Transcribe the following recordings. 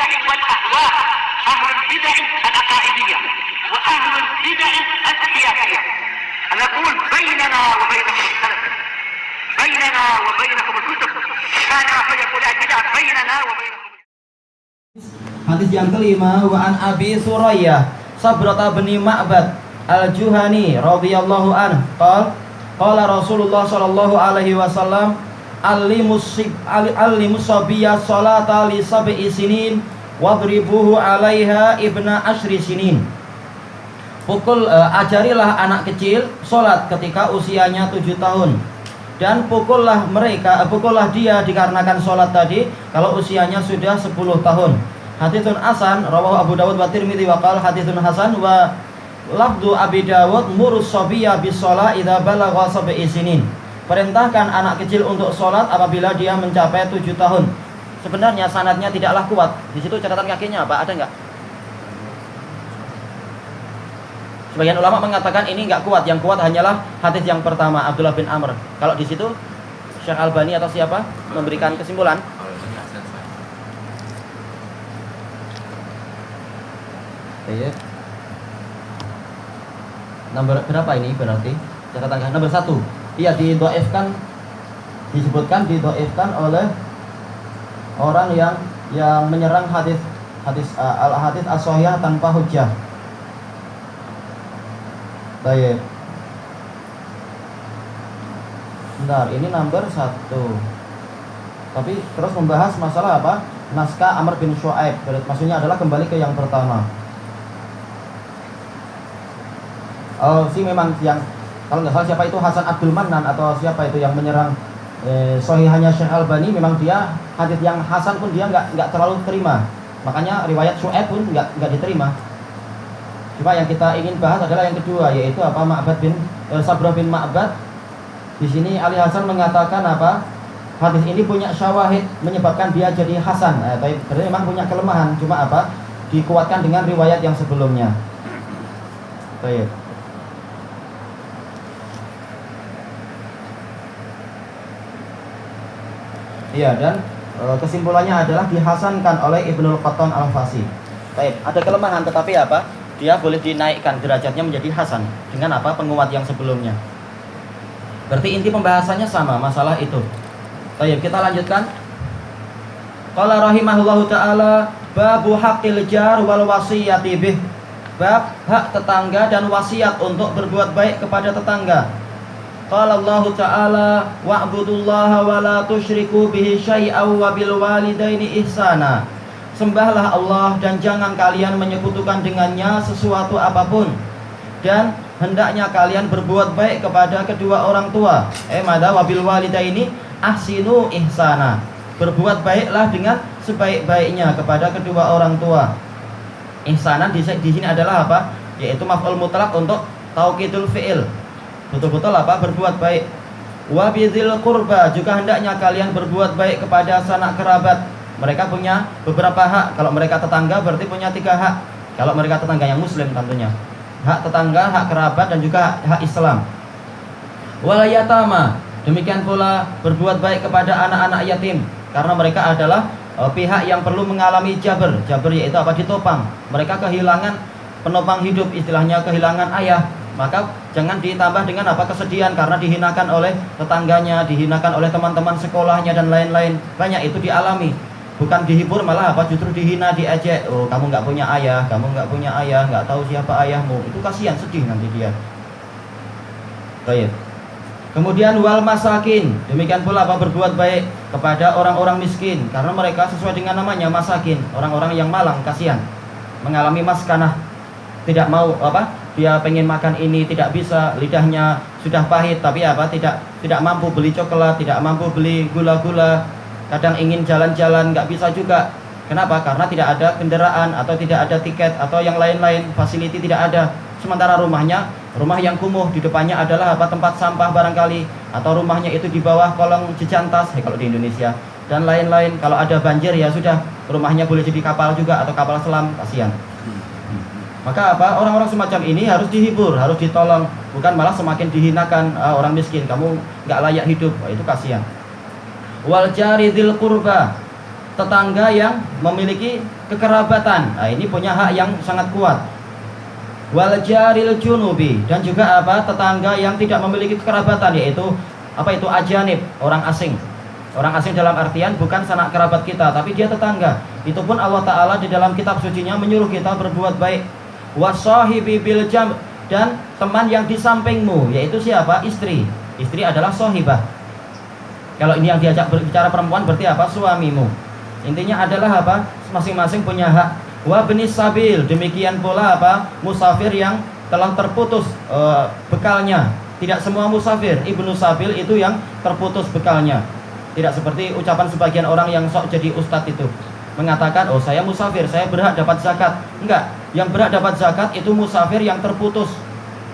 البدع والأهواء، أهل البدع العقائدية وأهل البدع السياسية. نقول بيننا وبينكم السلف، بيننا وبينكم الكتب، كان فيقول البدع بيننا وبينكم. Hadis yang kelima, wa an Abi Surayyah Sabrata bin Ma'bad Al-Juhani radhiyallahu anhu qala Rasulullah sallallahu alaihi wasallam allimus sabiyya salata li sab'i sinin wadribuhu 'alaiha ibna asyri sinin. Ajarilah anak kecil salat ketika usianya 7 tahun dan pukullah dia dikarenakan salat tadi kalau usianya sudah 10 tahun. Haditsun hasan rawahu Abu Dawud wa Tirmidzi wa qala haditsun hasan wa lafdu Abi Dawud murus sabiyya bis shalah idza balagha sab'i sinin. Perintahkan anak kecil untuk sholat apabila dia mencapai 7 tahun. Sebenarnya sanadnya tidaklah kuat. Di situ catatan kakinya apa? Ada enggak? Sebagian ulama mengatakan ini enggak kuat. Yang kuat hanyalah hadis yang pertama Abdullah bin Amr. Kalau di situ Syekh Albani atau siapa memberikan kesimpulan? Iya. Nomor berapa ini berarti? Catatan nomor 1. Iya, disebutkan didoifkan oleh orang yang menyerang hadis as-sahihah tanpa hujjah. Baik. Bentar, ini nomor 1. Tapi terus membahas masalah apa? Naskah Amr bin Shu'aib. Maksudnya adalah kembali ke yang pertama. Memang yang kalau nggak salah siapa itu Hasan Abdul Mannan atau siapa itu yang menyerang Sahihahnya Syekh Albani, memang dia hadis yang hasan pun dia nggak terlalu terima. Makanya riwayat Shu'aib pun nggak diterima. Cuma yang kita ingin bahas adalah yang kedua, yaitu apa Sabrah bin Ma'bad. Di sini Ali Hasan mengatakan apa? Hadis ini punya syawahid menyebabkan dia jadi hasan. Tapi memang punya kelemahan, cuma apa? Dikuatkan dengan riwayat yang sebelumnya. Baik. Iya, dan kesimpulannya adalah dihasankan oleh Ibnul Qattan Al-Fasi. Baik, ada kelemahan tetapi apa? Dia boleh dinaikkan derajatnya menjadi hasan dengan apa? Penguat yang sebelumnya. Berarti inti pembahasannya sama masalah itu. Baik, kita lanjutkan. Qala rahimahullahu taala babu haqqil jar wal wasiyati bih. Bab hak tetangga dan wasiat untuk berbuat baik kepada tetangga. Qala Allah Ta'ala wa'budullaha wa la tusyriku bihi syai'aw wa bil walidaini ihsana. Sembahlah Allah dan jangan kalian menyekutukan dengannya sesuatu apapun, dan hendaknya kalian berbuat baik kepada kedua orang tua. Mada wa bil walidaini ahsinu ihsana. Berbuat baiklah dengan sebaik-baiknya kepada kedua orang tua. Ihsanan di sini adalah apa? Yaitu maf'ul mutlaq untuk taukidul fi'il. Betul-betul apa? Berbuat baik. Wa bidzil qurba, juga hendaknya kalian berbuat baik kepada sanak kerabat. Mereka punya beberapa hak. Kalau mereka tetangga berarti punya 3 hak. Kalau mereka tetangga yang muslim tentunya. Hak tetangga, hak kerabat, dan juga hak Islam. Wal yatama, demikian pula berbuat baik kepada anak-anak yatim, karena mereka adalah pihak yang perlu mengalami jabr. Jabr yaitu apa? Ditopang. Mereka kehilangan penopang hidup, istilahnya kehilangan ayah. Maka jangan ditambah dengan apa? Kesedihan karena dihinakan oleh tetangganya, dihinakan oleh teman-teman sekolahnya dan lain-lain. Banyak itu dialami. Bukan dihibur, malah apa? Justru dihina, diejek. Oh, kamu nggak punya ayah, kamu nggak punya ayah, nggak tahu siapa ayahmu. Itu kasihan, sedih nanti dia. Baik. Kemudian wal masakin, demikian pula apa? Berbuat baik kepada orang-orang miskin, karena mereka sesuai dengan namanya masakin, orang-orang yang malang, kasihan, mengalami maskanah, tidak mau apa? Dia pengen makan ini tidak bisa, lidahnya sudah pahit, tapi apa? Tidak mampu beli coklat, tidak mampu beli gula-gula. Kadang ingin jalan-jalan nggak bisa juga. Kenapa? Karena tidak ada kendaraan atau tidak ada tiket atau yang lain-lain, fasiliti tidak ada. Sementara rumahnya, rumah yang kumuh, di depannya adalah apa? Tempat sampah barangkali, atau rumahnya itu di bawah kolong jejantas, kalau di Indonesia, dan lain-lain. Kalau ada banjir ya sudah, rumahnya boleh jadi kapal juga atau kapal selam, kasihan. Maka apa? Orang-orang semacam ini harus dihibur, harus ditolong, bukan malah semakin dihinakan. Orang miskin, kamu nggak layak hidup. Itu kasihan. Wal jari dzil qurba, tetangga yang memiliki kekerabatan. Nah, ini punya hak yang sangat kuat. Wal jaril junubi, dan juga apa? Tetangga yang tidak memiliki kekerabatan, yaitu apa itu? Ajanib, orang asing. Orang asing dalam artian bukan sanak kerabat kita, tapi dia tetangga. Itu pun Allah Ta'ala di dalam kitab sucinya menyuruh kita berbuat baik. Wasahibi bil jam, dan teman yang di sampingmu, yaitu siapa? Istri. Istri adalah sohibah. Kalau ini yang diajak berbicara perempuan berarti apa? Suamimu. Intinya adalah apa? Masing-masing punya hak. Wa benis sabil, demikian pula apa? Musafir yang telah terputus bekalnya. Tidak semua musafir, ibnu sabil itu yang terputus bekalnya. Tidak seperti ucapan sebagian orang yang sok jadi ustadz itu, mengatakan, oh saya musafir, saya berhak dapat zakat. Enggak, yang berhak dapat zakat itu musafir yang terputus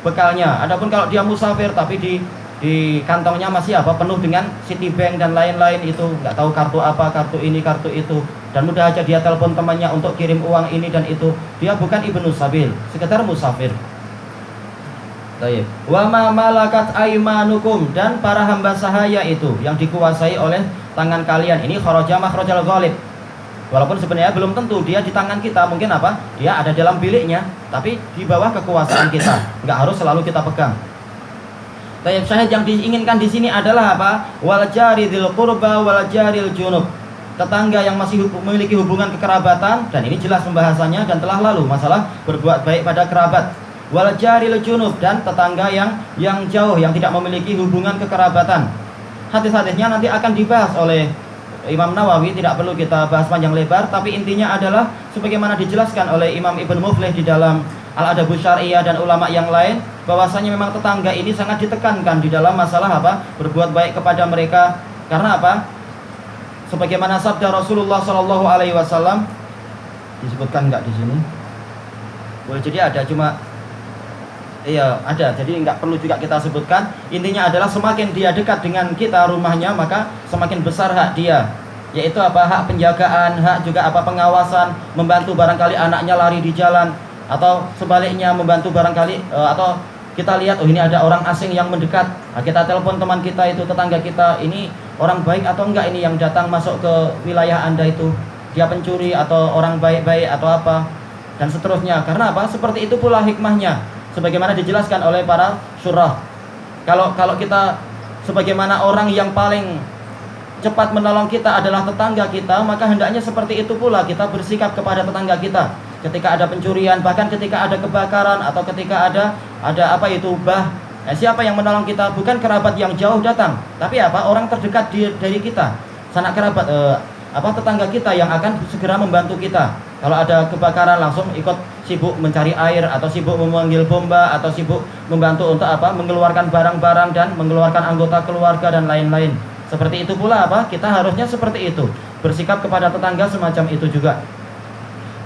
bekalnya. Adapun kalau dia musafir tapi di kantongnya masih apa? Penuh dengan Citibank dan lain-lain, itu enggak tahu kartu apa, kartu ini, kartu itu, dan mudah aja dia telepon temannya untuk kirim uang ini dan itu. Dia bukan ibnu sabil, sekedar musafir. Baik. Wa ma malakat aimanukum, dan para hamba sahaya itu yang dikuasai oleh tangan kalian. Ini kharaja makhrajal ghalib. Walaupun sebenarnya belum tentu dia di tangan kita, mungkin apa? Dia ada dalam biliknya, tapi di bawah kekuasaan kita. Enggak harus selalu kita pegang. Baik, syahid yang diinginkan di sini adalah apa? Wal jari dzil qurba wal jaril junub. Tetangga yang masih memiliki hubungan kekerabatan, dan ini jelas pembahasannya dan telah lalu masalah berbuat baik pada kerabat. Wal jaril junub, dan tetangga yang jauh yang tidak memiliki hubungan kekerabatan. Hadis-hadisnya nanti akan dibahas oleh Imam Nawawi, tidak perlu kita bahas panjang lebar, tapi intinya adalah sebagaimana dijelaskan oleh Imam Ibnu Muflih di dalam Al-Adabus Syar'iyyah dan ulama yang lain, bahwasanya memang tetangga ini sangat ditekankan di dalam masalah apa? Berbuat baik kepada mereka. Karena apa? Sebagaimana sabda Rasulullah Shallallahu Alaihi Wasallam, disebutkan enggak di sini? Boleh jadi ada, cuma iya ada, jadi nggak perlu juga kita sebutkan. Intinya adalah semakin dia dekat dengan kita rumahnya, maka semakin besar hak dia, yaitu apa? Hak penjagaan, hak juga apa? Pengawasan, membantu barangkali anaknya lari di jalan, atau sebaliknya membantu barangkali atau kita lihat, oh ini ada orang asing yang mendekat, nah, kita telepon teman kita itu, tetangga kita, ini orang baik atau enggak ini yang datang masuk ke wilayah Anda itu, dia pencuri atau orang baik-baik atau apa, dan seterusnya. Karena apa? Seperti itu pula hikmahnya, sebagaimana dijelaskan oleh para syurah. Kalau kita sebagaimana orang yang paling cepat menolong kita adalah tetangga kita, maka hendaknya seperti itu pula kita bersikap kepada tetangga kita. Ketika ada pencurian, bahkan ketika ada kebakaran, atau ketika ada apa itu siapa yang menolong kita? Bukan kerabat yang jauh datang, tapi apa? Orang terdekat dari kita, sanak kerabat, tetangga kita yang akan segera membantu kita. Kalau ada kebakaran langsung ikut sibuk mencari air, atau sibuk memanggil pompa, atau sibuk membantu untuk apa? Mengeluarkan barang-barang dan mengeluarkan anggota keluarga dan lain-lain. Seperti itu pula apa? Kita harusnya seperti itu, bersikap kepada tetangga semacam itu juga.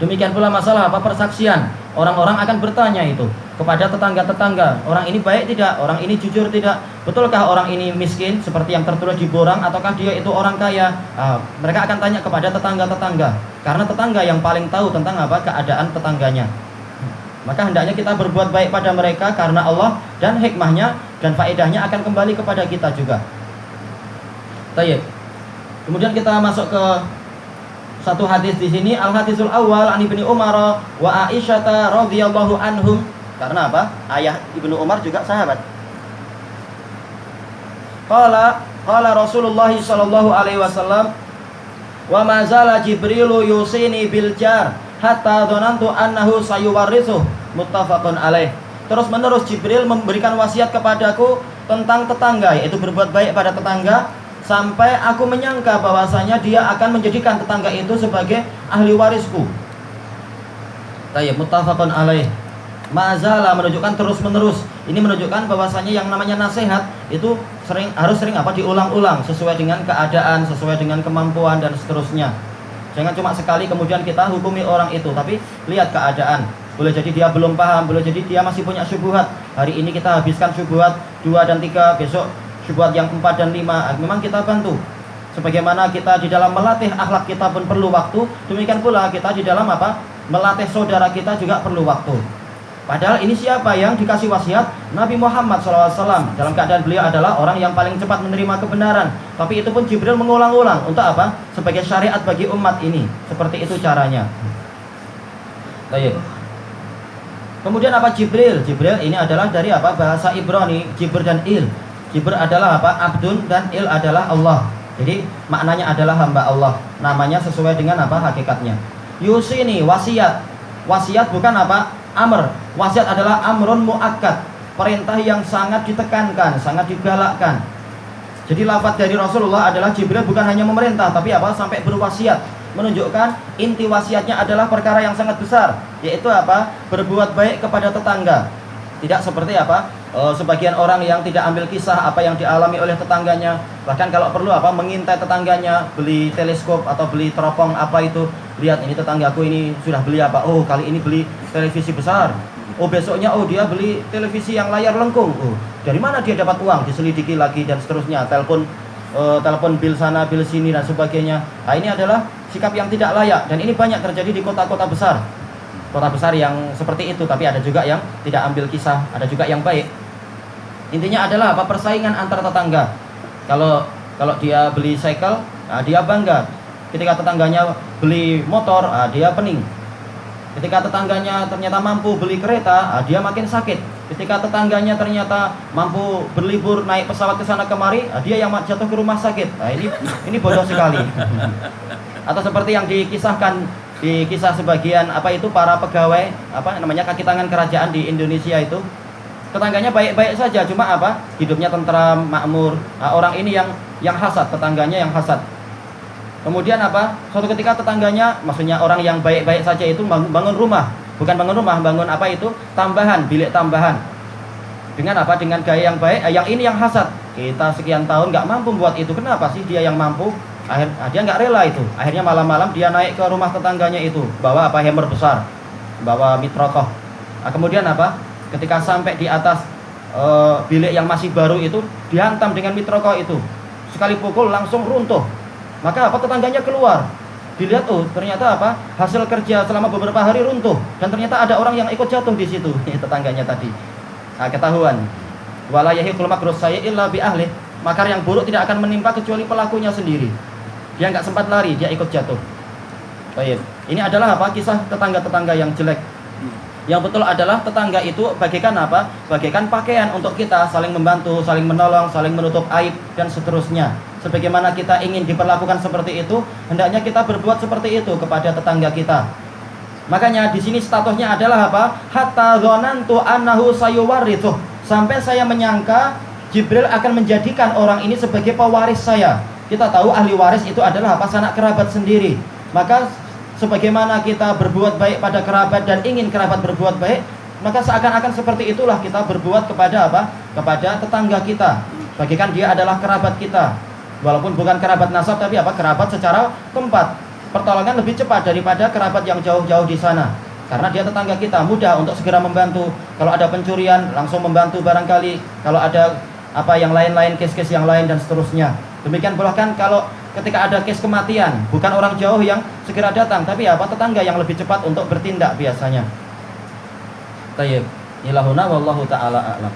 Demikian pula masalah apa? Persaksian. Orang-orang akan bertanya itu kepada tetangga-tetangga, orang ini baik tidak? Orang ini jujur tidak? Betulkah orang ini miskin seperti yang tertulis di borang, ataukah dia itu orang kaya? Mereka akan tanya kepada tetangga-tetangga, karena tetangga yang paling tahu tentang apa? Keadaan tetangganya. Maka hendaknya kita berbuat baik pada mereka karena Allah, dan hikmahnya dan faedahnya akan kembali kepada kita juga. Tayyib. Kemudian kita masuk ke satu hadis di sini, al-hadisul awal an Ibnu Umar wa Aisyah radhiyallahu anhum. Karena apa? Ayah Ibnu Umar juga sahabat. Qala Rasulullah sallallahu alaihi wasallam, wa ma zala Jibrilu yusini bil jar hatta dhanantu annahu sayuwarrithu, muttafaqun alaih. Terus menerus Jibril memberikan wasiat kepadaku tentang tetangga, yaitu berbuat baik pada tetangga, sampai aku menyangka bahwasanya dia akan menjadikan tetangga itu sebagai ahli warisku. Tayyib, muttafaqun alaih. Ma'zala menunjukkan terus-menerus. Ini menunjukkan bahwasanya yang namanya nasihat itu harus sering apa? Diulang-ulang sesuai dengan keadaan, sesuai dengan kemampuan dan seterusnya. Jangan cuma sekali kemudian kita hukumi orang itu, tapi lihat keadaan. Boleh jadi dia belum paham, boleh jadi dia masih punya syubhat. Hari ini kita habiskan syubhat 2 dan 3, besok syubhat yang 4 dan 5. Memang kita bantu. Sebagaimana kita di dalam melatih akhlak kita pun perlu waktu, demikian pula kita di dalam apa? Melatih saudara kita juga perlu waktu. Padahal ini siapa yang dikasih wasiat? Nabi Muhammad SAW. Dalam keadaan beliau adalah orang yang paling cepat menerima kebenaran. Tapi itu pun Jibril mengulang-ulang. Untuk apa? Sebagai syariat bagi umat ini. Seperti itu caranya. Baik. Kemudian apa Jibril? Jibril ini adalah dari apa? Bahasa Ibrani, Jibr dan Il. Jibr adalah apa? Abdun, dan Il adalah Allah. Jadi maknanya adalah hamba Allah. Namanya sesuai dengan apa? Hakikatnya. Yusini, wasiat. Wasiat bukan apa? Amr. Wasiat adalah amrun muakkad, perintah yang sangat ditekankan, sangat digalakkan. Jadi lafaz dari Rasulullah adalah Jibril bukan hanya memerintah, tapi apa? Sampai berwasiat, menunjukkan inti wasiatnya adalah perkara yang sangat besar, yaitu apa? Berbuat baik kepada tetangga. Tidak seperti apa? Sebagian orang yang tidak ambil kisah apa yang dialami oleh tetangganya, bahkan kalau perlu apa? Mengintai tetangganya, beli teleskop atau beli teropong apa itu. Lihat ini tetanggaku ini sudah beli apa? Oh, kali ini beli televisi besar. Oh, besoknya oh dia beli televisi yang layar lengkung. Oh, dari mana dia dapat uang? Diselidiki lagi dan seterusnya. Telepon bil sana bil sini dan sebagainya. Nah, ini adalah sikap yang tidak layak dan ini banyak terjadi di kota-kota besar. Kota besar yang seperti itu, tapi ada juga yang tidak ambil kisah, ada juga yang baik. Intinya adalah apa? Persaingan antar tetangga. Kalau dia beli cycle, nah dia bangga. Ketika tetangganya beli motor, nah dia pening. Ketika tetangganya ternyata mampu beli kereta, dia makin sakit. Ketika tetangganya ternyata mampu berlibur naik pesawat ke sana kemari, dia yang jatuh ke rumah sakit. Nah, ini bodoh sekali. Atau seperti yang dikisahkan di kisah sebagian apa itu para pegawai apa namanya kaki tangan kerajaan di Indonesia itu, tetangganya baik-baik saja, cuma apa? Hidupnya tentram, makmur. Nah, orang ini yang hasad, tetangganya yang hasad. Kemudian apa? Suatu ketika tetangganya, maksudnya orang yang baik-baik saja itu bangun rumah, bukan bangun rumah, bangun apa itu? Tambahan, bilik tambahan. Dengan apa? Dengan gaya yang baik. Yang ini yang hasad. Kita sekian tahun nggak mampu buat itu. Kenapa sih dia yang mampu? Dia nggak rela itu. Akhirnya malam-malam dia naik ke rumah tetangganya itu, bawa apa? Hammer besar, bawa mitrokoh. Nah, kemudian apa? Ketika sampai di atas bilik yang masih baru itu, dihantam dengan mitrokoh itu. Sekali pukul langsung runtuh. Maka apa? Tetangganya keluar. Dilihat, oh ternyata apa? Hasil kerja selama beberapa hari runtuh dan ternyata ada orang yang ikut jatuh di situ. Tetangganya tadi. Nah, ketahuan. Wala yahiqul makru sayyi illa bi ahli. Makar yang buruk tidak akan menimpa kecuali pelakunya sendiri. Dia nggak sempat lari, dia ikut jatuh. Baik. Ini adalah apa? Kisah tetangga-tetangga yang jelek. Yang betul adalah tetangga itu bagaikan apa? Bagaikan pakaian untuk kita, saling membantu, saling menolong, saling menutup aib dan seterusnya. Sebagaimana kita ingin diperlakukan seperti itu, hendaknya kita berbuat seperti itu kepada tetangga kita. Makanya di sini statusnya adalah apa? Hatta dzanantu annahu sayuwarithu. Sampai saya menyangka Jibril akan menjadikan orang ini sebagai pewaris saya. Kita tahu ahli waris itu adalah apa? Sanak kerabat sendiri. Maka sebagaimana kita berbuat baik pada kerabat dan ingin kerabat berbuat baik, maka seakan-akan seperti itulah kita berbuat kepada apa? Kepada tetangga kita. Bagikan dia adalah kerabat kita. Walaupun bukan kerabat nasab, tapi apa? Kerabat secara tempat. Pertolongan lebih cepat daripada kerabat yang jauh-jauh di sana. Karena dia tetangga kita, mudah untuk segera membantu. Kalau ada pencurian, langsung membantu barangkali. Kalau ada apa yang lain-lain, case-case yang lain dan seterusnya. Demikian pula kan kalau ketika ada case kematian, bukan orang jauh yang segera datang, tapi apa? Tetangga yang lebih cepat untuk bertindak biasanya. Tayyib. Ilahuna wallahu ta'ala a'lam.